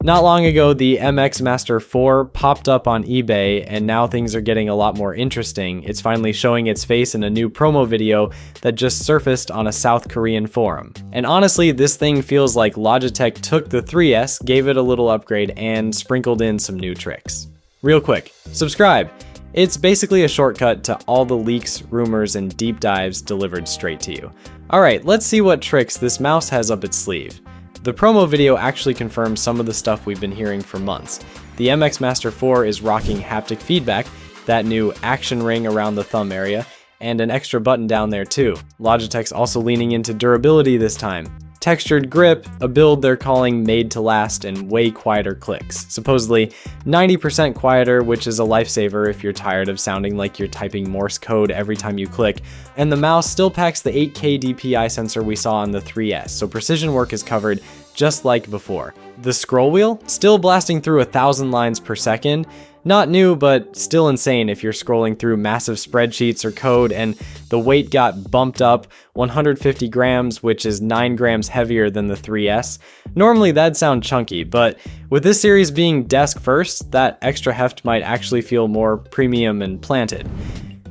Not long ago, the MX Master 4 popped up on eBay, and now things are getting a lot more interesting. It's finally showing its face in a new promo video that just surfaced on a South Korean forum. And honestly, this thing feels like Logitech took the 3S, gave it a little upgrade, and sprinkled in some new tricks. Real quick, subscribe! It's basically a shortcut to all the leaks, rumors, and deep dives delivered straight to you. Alright, let's see what tricks this mouse has up its sleeve. The promo video actually confirms some of the stuff we've been hearing for months. The MX Master 4 is rocking haptic feedback, that new action ring around the thumb area, and an extra button down there too. Logitech's also leaning into durability this time. Textured grip, a build they're calling made to last, and way quieter clicks. Supposedly 90% quieter, which is a lifesaver if you're tired of sounding like you're typing Morse code every time you click. And the mouse still packs the 8K DPI sensor we saw on the 3S, so precision work is covered just like before. The scroll wheel, still blasting through 1,000 lines per second. Not new, but still insane if you're scrolling through massive spreadsheets or code, and the weight got bumped up 150 grams, which is 9 grams heavier than the 3S. Normally that'd sound chunky, but with this series being desk first, that extra heft might actually feel more premium and planted.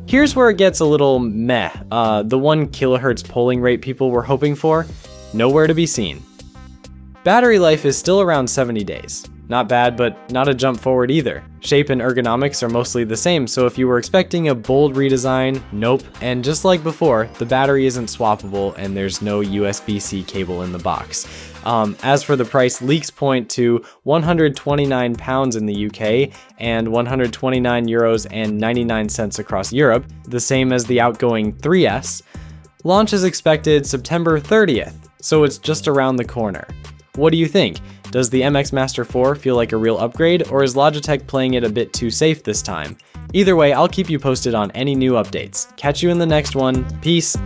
Here's where it gets a little meh. The 1 kilohertz polling rate people were hoping for, nowhere to be seen. Battery life is still around 70 days. Not bad, but not a jump forward either. Shape and ergonomics are mostly the same, so if you were expecting a bold redesign, nope. And just like before, the battery isn't swappable and there's no USB-C cable in the box. As for the price, leaks point to £129 in the UK and €129 and 99 cents across Europe, the same as the outgoing 3S. Launch is expected September 30th, so it's just around the corner. What do you think? Does the MX Master 4 feel like a real upgrade, or is Logitech playing it a bit too safe this time? Either way, I'll keep you posted on any new updates. Catch you in the next one. Peace!